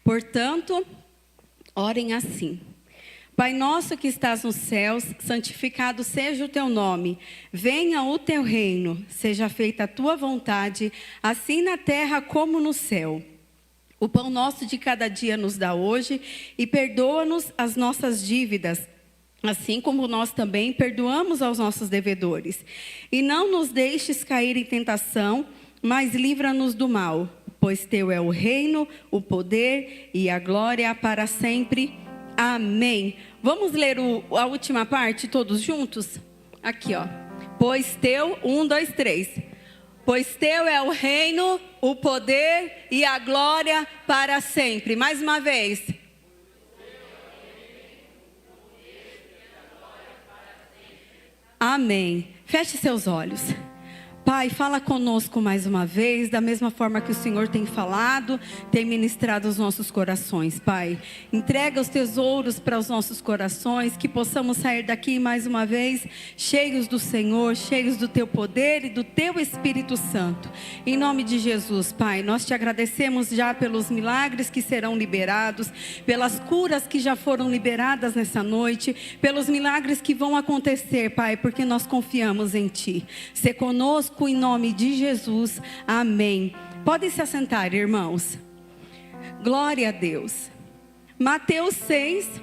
Portanto, orem assim: Pai nosso que estás nos céus, santificado seja o teu nome. Venha o teu reino, seja feita a tua vontade, assim na terra como no céu. O pão nosso de cada dia nos dá hoje, e perdoa-nos as nossas dívidas, assim como nós também perdoamos aos nossos devedores. E não nos deixes cair em tentação, mas livra-nos do mal. Pois teu é o reino, o poder e a glória para sempre. Amém. Vamos ler a última parte todos juntos? Aqui, ó. Pois teu, 1, 2, 3. Pois teu é o reino, o poder e a glória para sempre. Mais uma vez. Amém. Feche seus olhos. Pai, fala conosco mais uma vez, da mesma forma que o Senhor tem falado, tem ministrado os nossos corações, Pai. Entrega os tesouros para os nossos corações, que possamos sair daqui mais uma vez, cheios do Senhor, cheios do Teu poder e do Teu Espírito Santo. Em nome de Jesus, Pai, nós te agradecemos já pelos milagres que serão liberados, pelas curas que já foram liberadas nessa noite, pelos milagres que vão acontecer, Pai, porque nós confiamos em Ti. Se conosco, em nome de Jesus, amém. Podem se assentar, irmãos. Glória a Deus. Mateus 6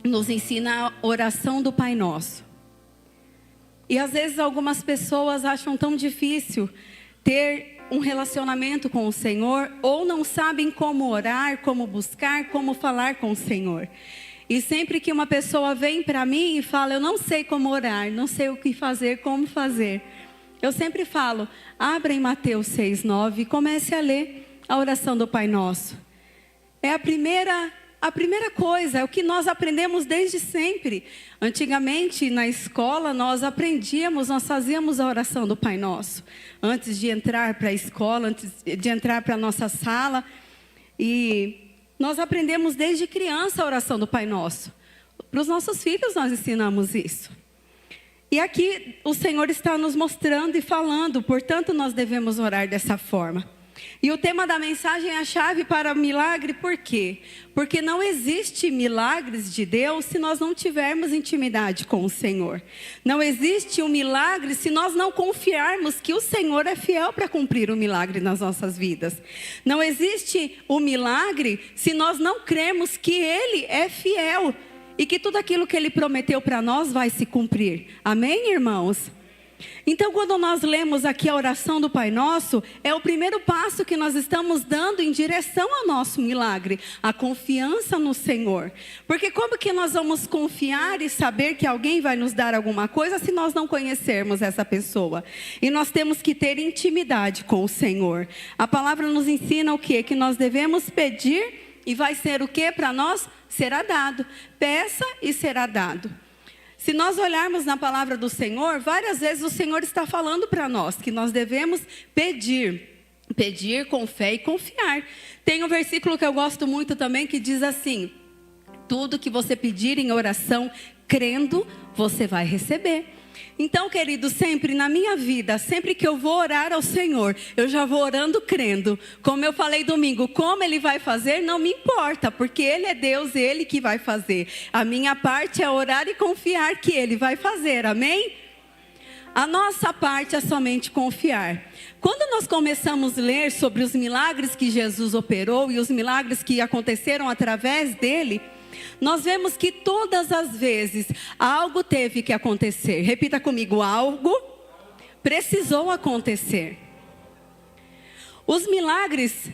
nos ensina a oração do Pai Nosso. E às vezes algumas pessoas acham tão difícil ter um relacionamento com o Senhor, ou não sabem como orar, como buscar, como falar com o Senhor. E sempre que uma pessoa vem para mim e fala: eu não sei como orar, não sei o que fazer, como fazer, eu sempre falo: abra em Mateus 6:9 e comece a ler a oração do Pai Nosso. É a primeira coisa, é o que nós aprendemos desde sempre. Antigamente, na escola, nós fazíamos a oração do Pai Nosso. Antes de entrar para a escola, antes de entrar para a nossa sala. E nós aprendemos desde criança a oração do Pai Nosso. Para os nossos filhos nós ensinamos isso. E aqui o Senhor está nos mostrando e falando, portanto nós devemos orar dessa forma. E o tema da mensagem é a chave para o milagre, por quê? Porque não existe milagres de Deus se nós não tivermos intimidade com o Senhor. Não existe um milagre se nós não confiarmos que o Senhor é fiel para cumprir o milagre nas nossas vidas. Não existe o milagre se nós não cremos que Ele é fiel e que tudo aquilo que Ele prometeu para nós vai se cumprir. Amém, irmãos? Então, quando nós lemos aqui a oração do Pai Nosso, é o primeiro passo que nós estamos dando em direção ao nosso milagre, a confiança no Senhor. Porque como que nós vamos confiar e saber que alguém vai nos dar alguma coisa se nós não conhecermos essa pessoa? E nós temos que ter intimidade com o Senhor. A palavra nos ensina o quê? Que nós devemos pedir e vai ser o quê para nós? Será dado. Peça e será dado. Se nós olharmos na palavra do Senhor, várias vezes o Senhor está falando para nós que nós devemos pedir. Pedir com fé e confiar. Tem um versículo que eu gosto muito também que diz assim: tudo que você pedir em oração, crendo, você vai receber. Então, querido, sempre na minha vida, sempre que eu vou orar ao Senhor, eu já vou orando crendo. Como eu falei domingo, como Ele vai fazer, não me importa, porque Ele é Deus, Ele que vai fazer. A minha parte é orar e confiar que Ele vai fazer, amém? A nossa parte é somente confiar. Quando nós começamos a ler sobre os milagres que Jesus operou e os milagres que aconteceram através dele, nós vemos que todas as vezes algo teve que acontecer. Repita comigo: algo precisou acontecer. Os milagres,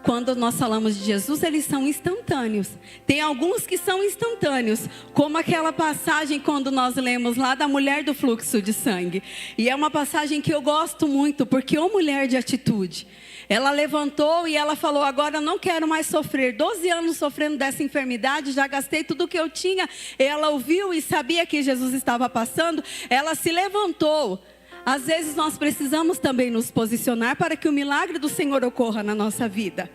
quando nós falamos de Jesus, eles são instantâneos. Tem alguns que são instantâneos, como aquela passagem quando nós lemos lá da mulher do fluxo de sangue. E é uma passagem que eu gosto muito, porque é mulher de atitude. Ela levantou e ela falou: agora eu não quero mais sofrer. 12 anos sofrendo dessa enfermidade, já gastei tudo que eu tinha. Ela ouviu e sabia que Jesus estava passando. Ela se levantou. Às vezes nós precisamos também nos posicionar para que o milagre do Senhor ocorra na nossa vida.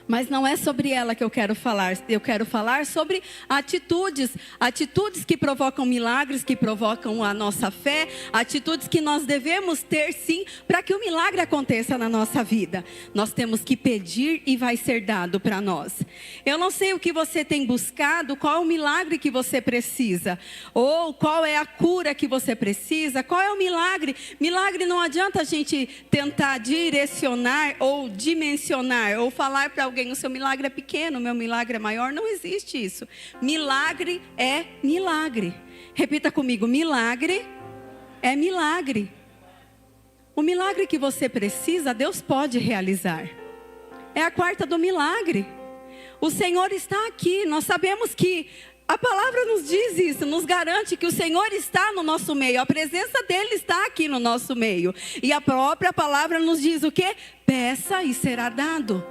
Mas não é sobre ela que eu quero falar. Eu quero falar sobre atitudes. Atitudes que provocam milagres, que provocam a nossa fé. Atitudes que nós devemos ter sim, para que o milagre aconteça na nossa vida. Nós temos que pedir e vai ser dado para nós. Eu não sei o que você tem buscado, qual é o milagre que você precisa. Ou qual é a cura que você precisa. Qual é o milagre? Milagre não adianta a gente tentar direcionar ou dimensionar. Ou falar para alguém, o seu milagre é pequeno, o meu milagre é maior. Não existe isso. Milagre é milagre. Repita comigo, milagre é milagre. O milagre que você precisa, Deus pode realizar. É a quarta do milagre. O Senhor está aqui. Nós sabemos que a palavra nos diz isso, nos garante que o Senhor está no nosso meio. A presença dEle está aqui no nosso meio. E a própria palavra nos diz o quê? Peça e será dado.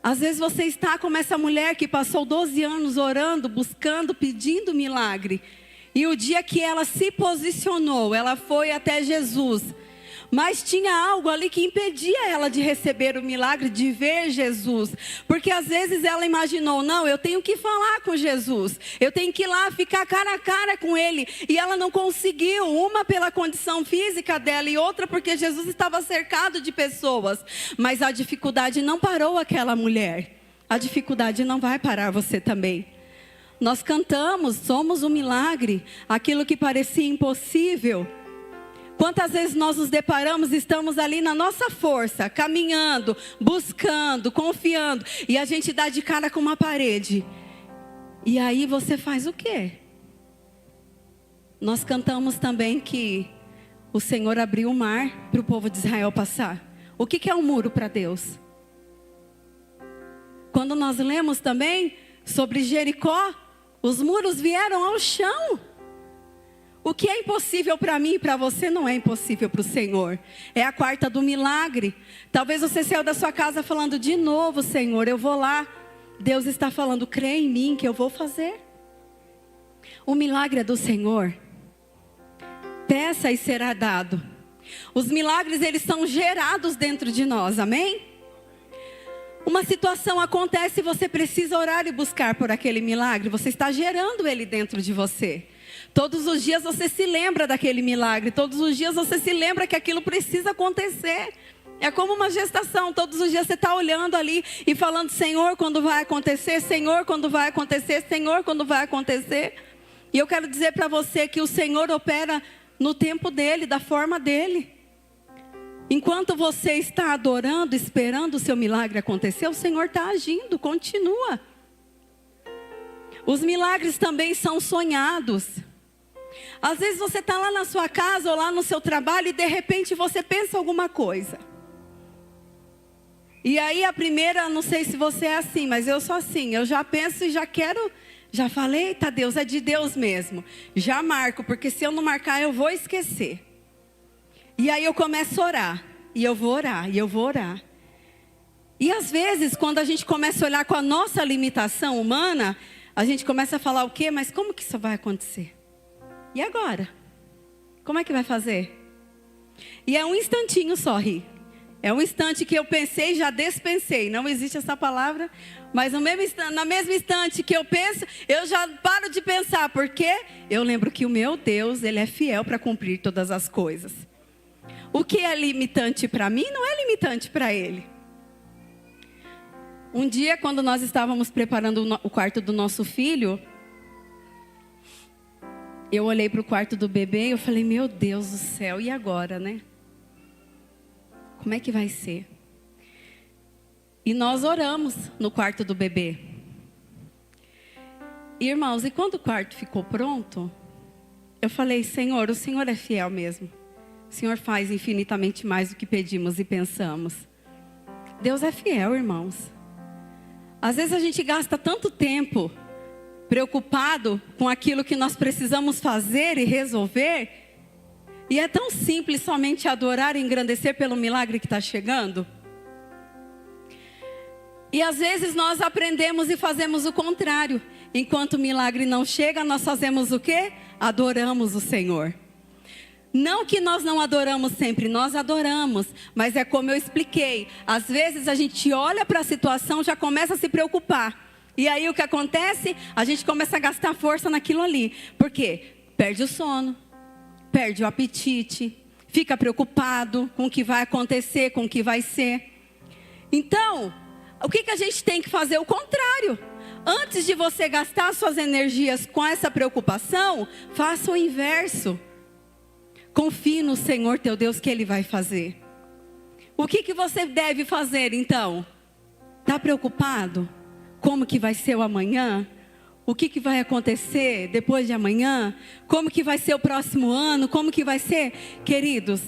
Às vezes você está como essa mulher que passou 12 anos orando, buscando, pedindo milagre. E o dia que ela se posicionou, ela foi até Jesus. Mas tinha algo ali que impedia ela de receber o milagre, de ver Jesus. Porque às vezes ela imaginou, não, eu tenho que falar com Jesus. Eu tenho que ir lá ficar cara a cara com Ele. E ela não conseguiu, uma pela condição física dela e outra porque Jesus estava cercado de pessoas. Mas a dificuldade não parou aquela mulher. A dificuldade não vai parar você também. Nós cantamos, somos um milagre. Aquilo que parecia impossível. Quantas vezes nós nos deparamos, estamos ali na nossa força, caminhando, buscando, confiando, e a gente dá de cara com uma parede. E aí você faz o quê? Nós cantamos também que o Senhor abriu o mar para o povo de Israel passar. O que é um muro para Deus? Quando nós lemos também sobre Jericó, os muros vieram ao chão. O que é impossível para mim e para você não é impossível para o Senhor. É a quarta do milagre. Talvez você saiu da sua casa falando de novo, Senhor, eu vou lá. Deus está falando, crê em mim que eu vou fazer. O milagre é do Senhor. Peça e será dado. Os milagres, eles são gerados dentro de nós, amém? Uma situação acontece e você precisa orar e buscar por aquele milagre. Você está gerando ele dentro de você. Todos os dias você se lembra daquele milagre. Todos os dias você se lembra que aquilo precisa acontecer. É como uma gestação. Todos os dias você está olhando ali e falando, Senhor, quando vai acontecer? Senhor, quando vai acontecer? Senhor, quando vai acontecer? E eu quero dizer para você que o Senhor opera no tempo dele, da forma dele. Enquanto você está adorando, esperando o seu milagre acontecer, o Senhor está agindo, continua. Os milagres também são sonhados. Às vezes você está lá na sua casa ou lá no seu trabalho e de repente você pensa alguma coisa. E aí a primeira, não sei se você é assim, mas eu sou assim. Eu já penso e já quero, já falei, eita Deus, é de Deus mesmo. Já marco, porque se eu não marcar eu vou esquecer. E aí eu começo a orar, e eu vou orar, e eu vou orar. E às vezes quando a gente começa a olhar com a nossa limitação humana, a gente começa a falar o quê? Mas como que isso vai acontecer? E agora? Como é que vai fazer? E é um instantinho só, Ri. É um instante que eu pensei e já despensei. Não existe essa palavra. Mas no mesmo instante que eu penso, eu já paro de pensar. Porque eu lembro que o meu Deus, Ele é fiel para cumprir todas as coisas. O que é limitante para mim, não é limitante para Ele. Um dia, quando nós estávamos preparando o quarto do nosso filho, eu olhei para o quarto do bebê e eu falei, meu Deus do céu, e agora, né? Como é que vai ser? E nós oramos no quarto do bebê. Irmãos, e quando o quarto ficou pronto, eu falei, Senhor, o Senhor é fiel mesmo. O Senhor faz infinitamente mais do que pedimos e pensamos. Deus é fiel, irmãos. Às vezes a gente gasta tanto tempo preocupado com aquilo que nós precisamos fazer e resolver. E é tão simples somente adorar e engrandecer pelo milagre que está chegando. E às vezes nós aprendemos e fazemos o contrário. Enquanto o milagre não chega, nós fazemos o quê? Adoramos o Senhor. Não que nós não adoramos sempre, nós adoramos, mas é como eu expliquei, às vezes a gente olha para a situação, já começa a se preocupar, e aí o que acontece? A gente começa a gastar força naquilo ali, por quê? Perde o sono, perde o apetite, fica preocupado com o que vai acontecer, com o que vai ser. Então, o que a gente tem que fazer? O contrário. Antes de você gastar suas energias com essa preocupação, faça o inverso. Confie no Senhor teu Deus que Ele vai fazer. O que você deve fazer então? Está preocupado? Como que vai ser o amanhã? O que vai acontecer depois de amanhã? Como que vai ser o próximo ano? Como que vai ser? Queridos,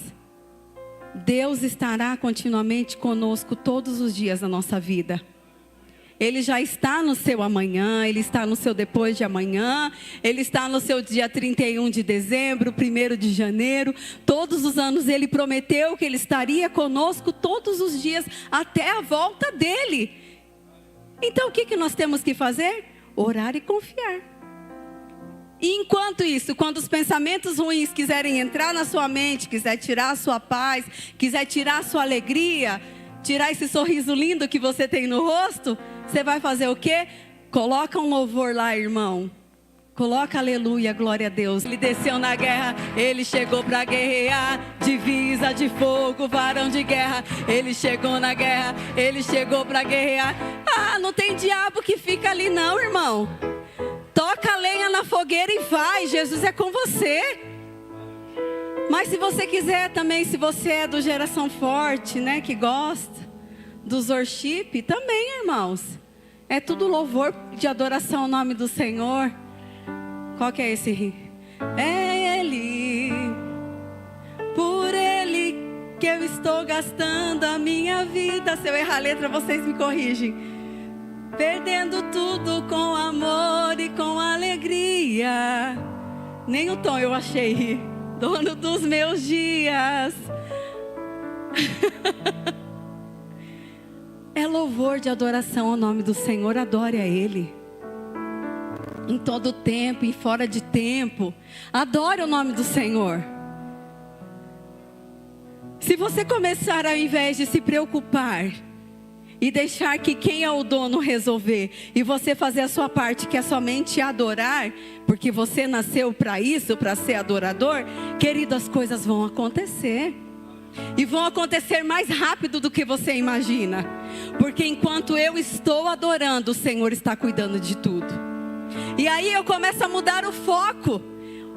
Deus estará continuamente conosco todos os dias da nossa vida. Ele já está no seu amanhã, Ele está no seu depois de amanhã, Ele está no seu dia 31 de dezembro, 1º de janeiro. Todos os anos Ele prometeu que Ele estaria conosco todos os dias, até a volta dEle. Então o que nós temos que fazer? Orar e confiar. E enquanto isso, quando os pensamentos ruins quiserem entrar na sua mente, quiser tirar a sua paz, quiser tirar a sua alegria, tirar esse sorriso lindo que você tem no rosto, você vai fazer o quê? Coloca um louvor lá, irmão. Coloca aleluia, glória a Deus. Ele desceu na guerra, ele chegou para guerrear. Divisa de fogo, varão de guerra. Ele chegou na guerra, ele chegou para guerrear. Ah, não tem diabo que fica ali não, irmão. Toca a lenha na fogueira e vai, Jesus é com você. Mas se você quiser também, se você é do Geração Forte, né, que gosta dos worship, também, irmãos. É tudo louvor de adoração ao nome do Senhor. Qual que é esse? É Ele, por Ele que eu estou gastando a minha vida. Se eu errar a letra, vocês me corrigem. Perdendo tudo com amor e com alegria. Nem o tom eu achei. Dono dos meus dias. É louvor de adoração ao nome do Senhor. Adore a Ele. Em todo tempo, e fora de tempo. Adore o nome do Senhor. Se você começar, ao invés de se preocupar e deixar que quem é o dono resolver, e você fazer a sua parte, que é somente adorar, porque você nasceu para isso, para ser adorador, querido, as coisas vão acontecer. E vão acontecer mais rápido do que você imagina. Porque enquanto eu estou adorando, o Senhor está cuidando de tudo. E aí eu começo a mudar o foco.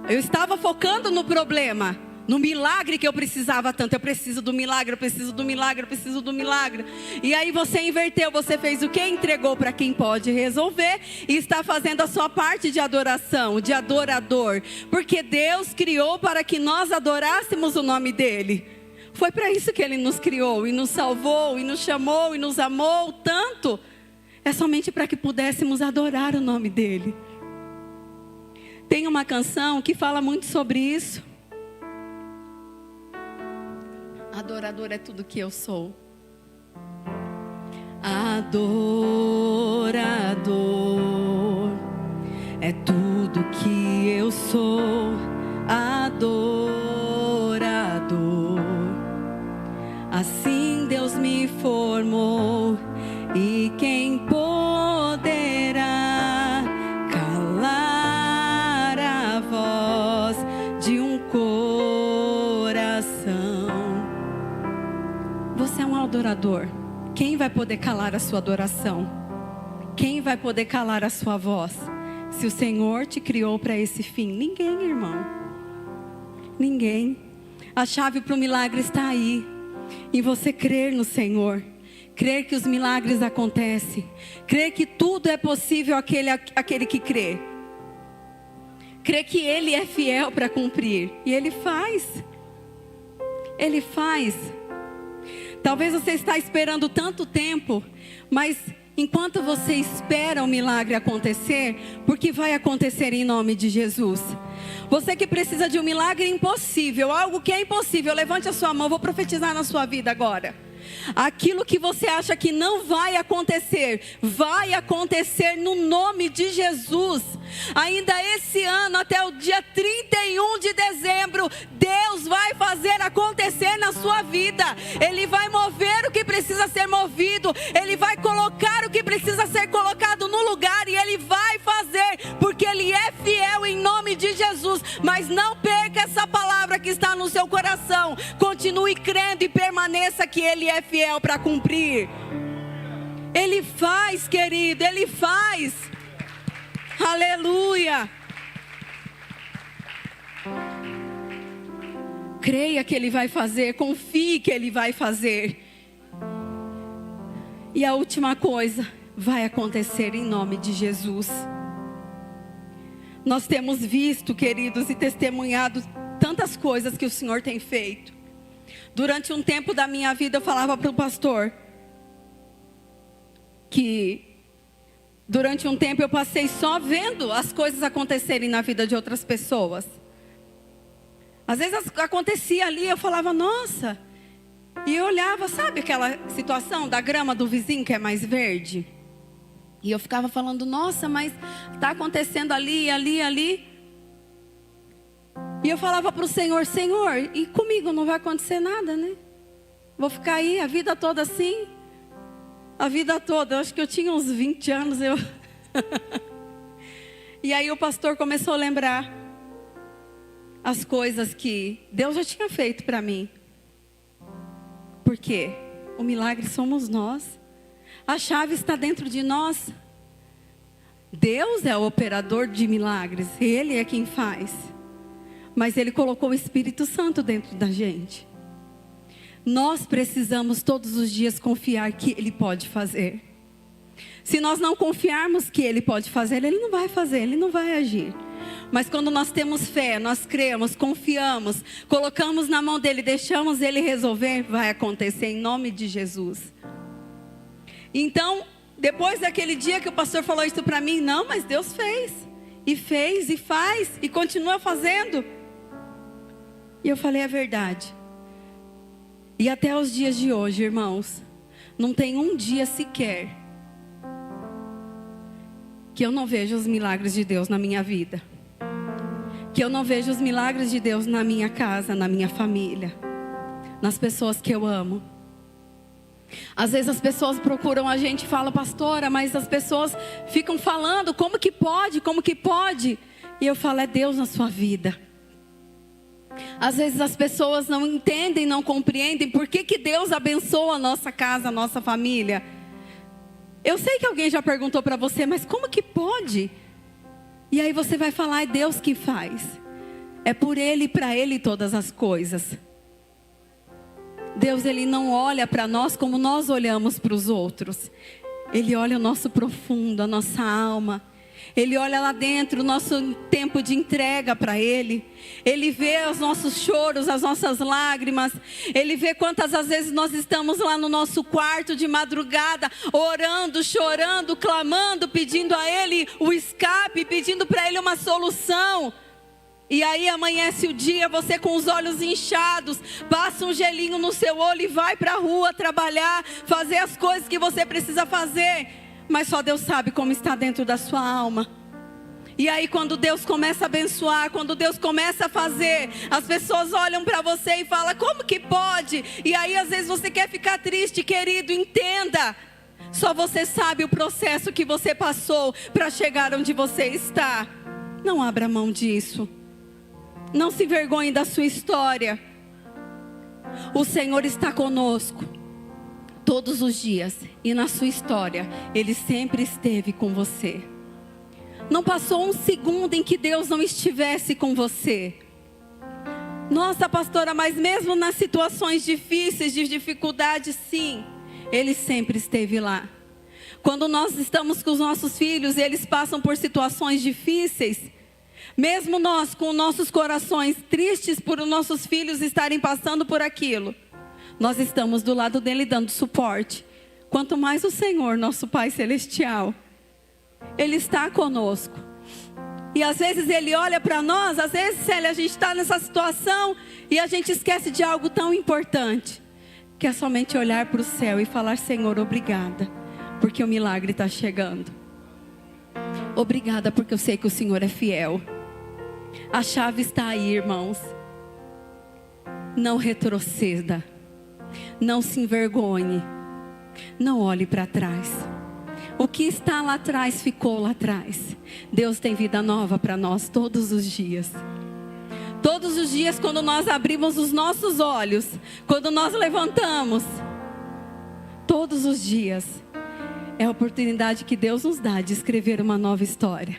Eu estava focando no problema, no milagre que eu precisava tanto. Eu preciso do milagre, eu preciso do milagre, eu preciso do milagre. E aí você inverteu, você fez o quê? Entregou para quem pode resolver. E está fazendo a sua parte de adoração, de adorador. Porque Deus criou para que nós adorássemos o nome dEle. Foi para isso que Ele nos criou, e nos salvou, e nos chamou, e nos amou tanto. É somente para que pudéssemos adorar o nome dEle. Tem uma canção que fala muito sobre isso. Adorador é tudo que eu sou. Adorador é tudo que eu sou. Adorador, assim Deus me formou. E quem poderá calar a voz de um coração? Você é um adorador. Quem vai poder calar a sua adoração? Quem vai poder calar a sua voz? Se o Senhor te criou para esse fim? Ninguém, irmão. Ninguém. A chave para o milagre está aí, em você crer no Senhor. Crer que os milagres acontecem. Crer que tudo é possível aquele que crê. Crer que Ele é fiel para cumprir. E Ele faz. Ele faz. Talvez você está esperando tanto tempo, mas enquanto você espera o milagre acontecer, porque vai acontecer em nome de Jesus. Você que precisa de um milagre impossível, algo que é impossível, levante a sua mão, vou profetizar na sua vida agora. Aquilo que você acha que não vai acontecer no nome de Jesus. Ainda esse ano, até o dia 31 de dezembro, Deus vai fazer acontecer na sua vida. Ele vai mover o que precisa ser movido. Ele vai colocar o que precisa ser colocado no lugar. E Ele vai fazer, porque Ele é fiel em nome de Jesus. Mas não perca essa palavra que está no seu coração. Continue crendo e permaneça que Ele é fiel para cumprir. Ele faz, querido, Ele faz. Aleluia. Creia que Ele vai fazer, confie que Ele vai fazer. E a última coisa vai acontecer em nome de Jesus. Nós temos visto, queridos, e testemunhado tantas coisas que o Senhor tem feito. Durante um tempo da minha vida eu falava para o pastor que durante um tempo eu passei só vendo as coisas acontecerem na vida de outras pessoas. Às vezes acontecia ali, eu falava, nossa. E eu olhava, sabe aquela situação da grama do vizinho que é mais verde? E eu ficava falando, nossa, mas está acontecendo ali. E eu falava para o Senhor, Senhor, e comigo não vai acontecer nada, né? Vou ficar aí a vida toda assim? A vida toda, eu acho que eu tinha uns 20 anos, E aí o pastor começou a lembrar as coisas que Deus já tinha feito para mim. Porque o milagre somos nós. A chave está dentro de nós. Deus é o operador de milagres. Ele é quem faz. Mas Ele colocou o Espírito Santo dentro da gente. Nós precisamos todos os dias confiar que Ele pode fazer. Se nós não confiarmos que Ele pode fazer, Ele não vai fazer, Ele não vai agir. Mas quando nós temos fé, nós cremos, confiamos, colocamos na mão dEle, deixamos Ele resolver, vai acontecer em nome de Jesus. Então, depois daquele dia que o pastor falou isso para mim, não, mas Deus fez, e faz, e continua fazendo. E eu falei a verdade. E até os dias de hoje, irmãos, não tem um dia sequer que eu não vejo os milagres de Deus na minha vida. Que eu não vejo os milagres de Deus na minha casa, na minha família, nas pessoas que eu amo. Às vezes as pessoas procuram a gente e falam, pastora, mas as pessoas ficam falando, como que pode? E eu falo, é Deus na sua vida. Às vezes as pessoas não entendem, não compreendem por que Deus abençoa a nossa casa, a nossa família. Eu sei que alguém já perguntou para você, mas como que pode? E aí você vai falar, é Deus que faz. É por Ele e para Ele todas as coisas. Deus, Ele não olha para nós como nós olhamos para os outros. Ele olha o nosso profundo, a nossa alma. Ele olha lá dentro, o nosso tempo de entrega para Ele. Ele vê os nossos choros, as nossas lágrimas. Ele vê quantas às vezes nós estamos lá no nosso quarto de madrugada, orando, chorando, clamando, pedindo a Ele o escape, pedindo para Ele uma solução. E aí amanhece o dia, você com os olhos inchados, passa um gelinho no seu olho e vai para a rua trabalhar, fazer as coisas que você precisa fazer. Mas só Deus sabe como está dentro da sua alma. E aí quando Deus começa a abençoar, quando Deus começa a fazer, as pessoas olham para você e falam, como que pode? E aí às vezes você quer ficar triste, querido, entenda. Só você sabe o processo que você passou para chegar onde você está. Não abra mão disso. Não se envergonhe da sua história. O Senhor está conosco todos os dias. E na sua história, Ele sempre esteve com você. Não passou um segundo em que Deus não estivesse com você. Nossa, pastora, mas mesmo nas situações difíceis, de dificuldade, sim, Ele sempre esteve lá. Quando nós estamos com os nossos filhos e eles passam por situações difíceis, mesmo nós com nossos corações tristes por os nossos filhos estarem passando por aquilo, nós estamos do lado dele dando suporte. Quanto mais o Senhor, nosso Pai Celestial, Ele está conosco. E às vezes Ele olha para nós, às vezes, Célia, a gente está nessa situação e a gente esquece de algo tão importante. que é somente olhar para o céu e falar: Senhor, obrigada, porque o milagre está chegando. Obrigada porque eu sei que o Senhor é fiel. A chave está aí, irmãos. Não retroceda. Não se envergonhe. Não olhe para trás. O que está lá atrás ficou lá atrás. Deus tem vida nova para nós todos os dias. Todos os dias, quando nós abrimos os nossos olhos, quando nós levantamos, todos os dias é a oportunidade que Deus nos dá de escrever uma nova história.